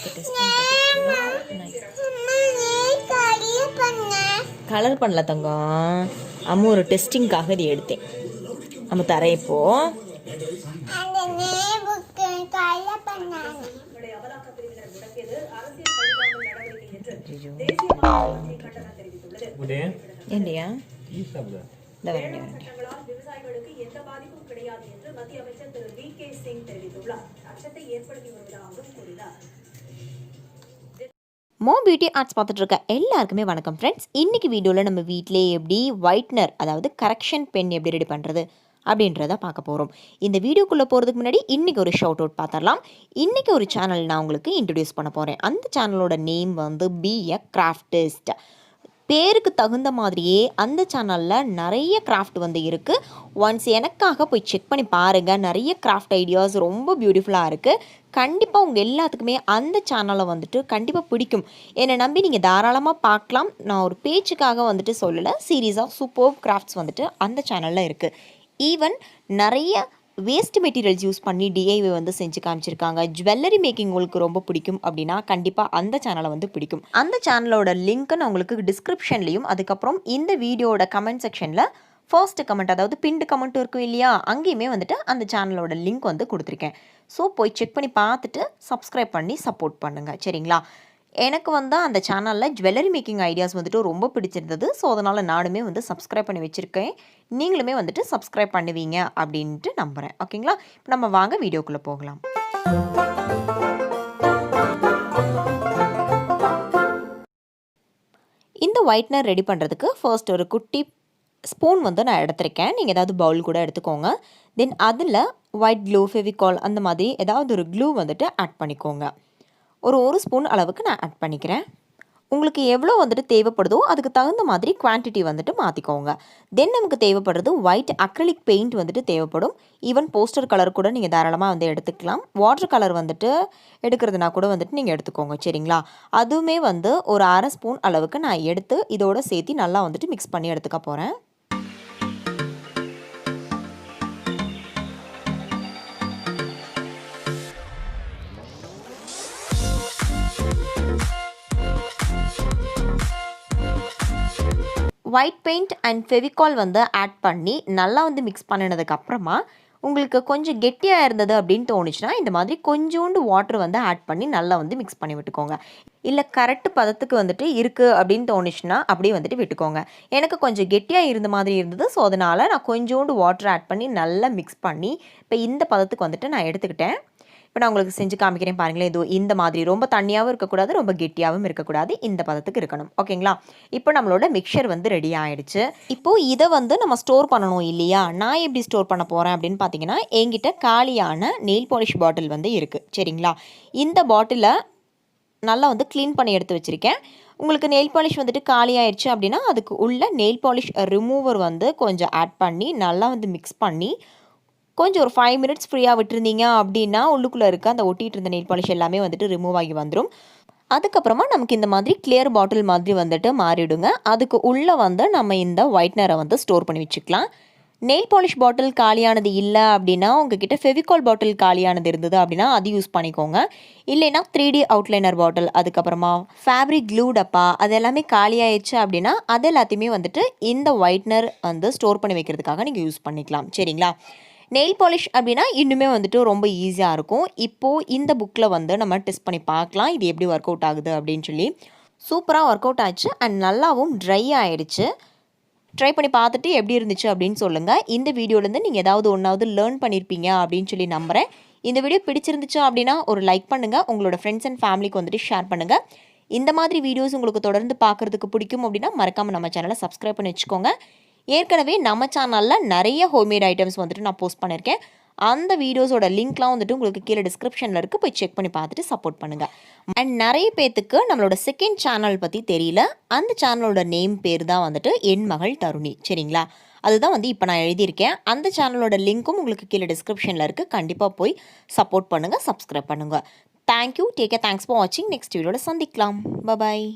Test colour பண்ணல தங்கம். அம்மா ஒரு டெஸ்டிங்காக இது எடுத்தேன். நம்ம தரேன் இப்போ. ஏண்டியா விவசாயிகளுக்கு எந்த பாதிப்பும் கிடையாது என்று மத்திய அமைச்சர் திரு வி.கே. சிங் தெரிவித்துள்ளார். அச்சத்தை ஏற்படுத்தி வருவதாகவும் கூறினார். மோ பியூட்டி ஆர்ட்ஸ் பார்த்துட்டு இருக்க எல்லாருக்குமே வணக்கம் ஃப்ரெண்ட்ஸ். இன்றைக்கி வீடியோவில் நம்ம வீட்டிலே எப்படி ஒயிட்னர் அதாவது கரெக்ஷன் பென் எப்படி ரெடி பண்ணுறது அப்படின்றத பார்க்க போகிறோம். இந்த வீடியோக்குள்ளே போகிறதுக்கு முன்னாடி இன்றைக்கி ஒரு ஷவுட் அவுட் பார்த்துடலாம். இன்றைக்கி ஒரு சேனல் நான் உங்களுக்கு இன்ட்ரடியூஸ் பண்ண போகிறேன். அந்த சேனலோட நேம் வந்து பி எ கிராஃப்டிஸ்ட். பேருக்கு தகுந்த மாதிரியே அந்த சேனலில் நிறைய கிராஃப்ட் வந்து இருக்குது. ஒன்ஸ் எனக்காக போய் செக் பண்ணி பாருங்கள். நிறைய கிராஃப்ட் ஐடியாஸ் ரொம்ப பியூட்டிஃபுல்லாக இருக்குது. கண்டிப்பாக உங்கள் எல்லாத்துக்குமே அந்த சேனலை வந்துட்டு கண்டிப்பாக பிடிக்கும். என்னை நம்பி நீங்கள் தாராளமாக பார்க்கலாம். நான் ஒரு பேச்சுக்காக வந்துட்டு சொல்லலை. சீரீஸ் ஆஃப் சூப்பர் கிராஃப்ட்ஸ் வந்துட்டு அந்த சேனலில் இருக்குது. ஈவன் நிறைய வேஸ்ட் மெட்டீரியல்ஸ் யூஸ் பண்ணி டிஐவை வந்து செஞ்சு காமிச்சிருக்காங்க. ஜுவல்லரி மேக்கிங் உங்களுக்கு ரொம்ப பிடிக்கும் அப்படின்னா கண்டிப்பாக அந்த சேனலை வந்து பிடிக்கும். அந்த சேனலோட லிங்க்கை நான் உங்களுக்கு டிஸ்கிரிப்ஷன்லையும் அதுக்கப்புறம் இந்த வீடியோட கமெண்ட் செக்ஷனில் ஃபர்ஸ்ட் கமெண்ட் அதாவது பின்டு கமெண்ட்டும் இருக்கும் இல்லையா, அங்கேயுமே வந்துட்டு அந்த சேனலோட லிங்க் வந்து கொடுத்துருக்கேன். ஸோ போய் செக் பண்ணி பார்த்துட்டு சப்ஸ்கிரைப் பண்ணி சப்போர்ட் பண்ணுங்கள், சரிங்களா? எனக்கு வந்து அந்த சேனலில் ஜுவல்லரி மேக்கிங் ஐடியாஸ் வந்துட்டு ரொம்ப பிடிச்சிருந்தது. ஸோ அதனால் நானுமே வந்து சப்ஸ்கிரைப் பண்ணி வச்சுருக்கேன். நீங்களுமே வந்துட்டு சப்ஸ்கிரைப் பண்ணுவீங்க அப்படின்ட்டு நம்புகிறேன். ஓகேங்களா? இப்போ நம்ம வாங்க வீடியோக்குள்ளே போகலாம். இந்த ஒயிட்னர் ரெடி பண்ணுறதுக்கு ஃபர்ஸ்ட் ஒரு குட்டி ஸ்பூன் வந்து நான் எடுத்திருக்கேன். நீங்கள் ஏதாவது பவுல் கூட எடுத்துக்கோங்க. தென் அதில் ஒயிட் க்ளூ, ஃபெவிகால் அந்த மாதிரி ஏதாவது ஒரு க்ளூ வந்துட்டு ஆட் பண்ணிக்கோங்க. ஒரு ஸ்பூன் அளவுக்கு நான் ஆட் பண்ணிக்கிறேன். உங்களுக்கு எவ்வளோ வந்துட்டு தேவைப்படுதோ அதுக்கு தகுந்த மாதிரி குவான்டிட்டி வந்துட்டு மாற்றிக்கோங்க. தென் நமக்கு தேவைப்படுறது ஒயிட் அக்ரிலிக் பெயிண்ட் வந்துட்டு தேவைப்படும். ஈவன் போஸ்டர் கலர் கூட நீங்கள் தாராளமாக வந்து எடுத்துக்கலாம். வாட்டர் கலர் வந்துட்டு எடுக்கிறதுனா கூட வந்துட்டு நீங்கள் எடுத்துக்கோங்க, சரிங்களா? அதுவுமே வந்து ஒரு அரை ஸ்பூன் அளவுக்கு நான் எடுத்து இதோடு சேர்த்து நல்லா வந்துட்டு மிக்ஸ் பண்ணி எடுத்துக்க போகிறேன். ஒயிட் பெயிண்ட் அண்ட் ஃபெவிகால் வந்து ஆட் பண்ணி நல்லா வந்து மிக்ஸ் பண்ணினதுக்கப்புறமா உங்களுக்கு கொஞ்சம் கெட்டியாக இருந்தது அப்படின்னு தோணுச்சுன்னா இந்த மாதிரி கொஞ்சோண்டு வாட்டர் வந்து ஆட் பண்ணி நல்லா வந்து மிக்ஸ் பண்ணி விட்டுக்கோங்க. இல்லை கரெக்ட் பதத்துக்கு வந்துட்டு இருக்குது அப்படின்னு தோணுச்சுன்னா அப்படியே வந்துட்டு விட்டுக்கோங்க. எனக்கு கொஞ்சம் கெட்டியாக இருந்த மாதிரி இருந்தது. ஸோ அதனால் நான் கொஞ்சோண்டு வாட்டர் ஆட் பண்ணி நல்லா மிக்ஸ் பண்ணி இப்போ இந்த பதத்துக்கு வந்துட்டு நான் எடுத்துக்கிட்டேன். இப்போ நான் உங்களுக்கு செஞ்சு காமிக்கிறேன் பாருங்களேன். இதோ இந்த மாதிரி ரொம்ப தண்ணியாகவும் இருக்கக்கூடாது, ரொம்ப கெட்டியாகவும் இருக்கக்கூடாது, இந்த பதத்துக்கு இருக்கணும். ஓகேங்களா? இப்போ நம்மளோட மிக்சர் வந்து ரெடி ஆகிடுச்சு. இப்போது இதை வந்து நம்ம ஸ்டோர் பண்ணணும் இல்லையா? நான் எப்படி ஸ்டோர் பண்ண போகிறேன் அப்படின்னு பார்த்தீங்கன்னா, என்கிட்ட காலியான நெயில் பாலிஷ் பாட்டில் வந்து இருக்குது, சரிங்களா? இந்த பாட்டிலை நல்லா வந்து க்ளீன் பண்ணி எடுத்து வச்சுருக்கேன். உங்களுக்கு நெயில் பாலிஷ் வந்துட்டு காலி ஆயிடுச்சு அப்படின்னா அதுக்கு உள்ள நெயில் பாலிஷ் ரிமூவர் வந்து கொஞ்சம் ஆட் பண்ணி நல்லா வந்து மிக்ஸ் பண்ணி கொஞ்சம் ஒரு 5 மினிட்ஸ் ஃப்ரீயாக விட்டுருந்தீங்க அப்படின்னா உள்ளுக்குள்ளே இருக்க அந்த ஒட்டிகிட்டு இருந்த நெயில் பாலிஷ் எல்லாமே வந்துட்டு ரிமூவ் ஆகி வந்துடும். அதுக்கப்புறமா நமக்கு இந்த மாதிரி கிளியர் பாட்டில் மாதிரி வந்துட்டு மாறிடுங்க. அதுக்கு உள்ளே வந்து நம்ம இந்த ஒயிட்னரை வந்து ஸ்டோர் பண்ணி வச்சுக்கலாம். நெயில் பாலிஷ் பாட்டில் காலியானது இல்லை அப்படின்னா உங்ககிட்ட ஃபெவிகால் பாட்டில் காலியானது இருந்தது அப்படின்னா அது யூஸ் பண்ணிக்கோங்க. இல்லைன்னா 3D அவுட்லைனர் பாட்டில், அதுக்கப்புறமா ஃபேப்ரிக் க்ளூ டப்பா அது எல்லாமே காலியாயிடுச்சு அப்படின்னா அது எல்லாத்தையுமே வந்துட்டு இந்த ஒயிட்னர் வந்து ஸ்டோர் பண்ணி வைக்கிறதுக்காக நீங்கள் யூஸ் பண்ணிக்கலாம், சரிங்களா? நெயில் பாலிஷ் அப்படின்னா இன்னுமே வந்துட்டு ரொம்ப ஈஸியாக இருக்கும். இப்போது இந்த புக்கில் வந்து நம்ம டெஸ்ட் பண்ணி பார்க்கலாம் இது எப்படி ஒர்க் அவுட் ஆகுது அப்படின்னு சொல்லி. சூப்பராக ஒர்க் அவுட் ஆச்சு அண்ட் நல்லாவும் ட்ரை ஆகிடுச்சு. ட்ரை பண்ணி பார்த்துட்டு எப்படி இருந்துச்சு அப்படின்னு சொல்லுங்கள். இந்த வீடியோலேருந்து நீங்கள் ஏதாவது ஒன்றாவது லேர்ன் பண்ணியிருப்பீங்க அப்படின்னு சொல்லி நம்புகிறேன். இந்த வீடியோ பிடிச்சிருந்துச்சு அப்படின்னா ஒரு லைக் பண்ணுங்கள். உங்களோட ஃப்ரெண்ட்ஸ் அண்ட் ஃபேமிலிக்கு வந்துட்டு ஷேர் பண்ணுங்கள். இந்த மாதிரி வீடியோஸ் உங்களுக்கு தொடர்ந்து பார்க்குறதுக்கு பிடிக்கும் அப்படின்னா மறக்காமல் நம்ம சேனலை சப்ஸ்கிரைப் பண்ணி வச்சுக்கோங்க. ஏற்கனவே நம்ம சேனலில் நிறைய ஹோம்மேட் ஐட்டம்ஸ் வந்துட்டு நான் போஸ்ட் பண்ணியிருக்கேன். அந்த வீடியோஸோட லிங்க்லாம் வந்துட்டு உங்களுக்கு கீழே டிஸ்கிரிப்ஷனில் இருக்குது. போய் செக் பண்ணி பார்த்துட்டு சப்போர்ட் பண்ணுங்கள். அண்ட் நிறைய பேத்துக்கு நம்மளோட செகண்ட் சேனல் பற்றி தெரியல. அந்த சேனலோட நேம் பேர் தான் வந்துட்டு என் மகள் தருணி, சரிங்களா? அதுதான் வந்து இப்போ நான் எழுதியிருக்கேன். அந்த சேனலோட லிங்க்கும் உங்களுக்கு கீழே டிஸ்கிரிப்ஷனில் இருக்குது. கண்டிப்பாக போய் சப்போர்ட் பண்ணுங்கள், சப்ஸ்கிரைப் பண்ணுங்கள். Thank you, take care, thanks for வாட்சிங். நெக்ஸ்ட் வீடியோட சந்திக்கலாம். பாய்.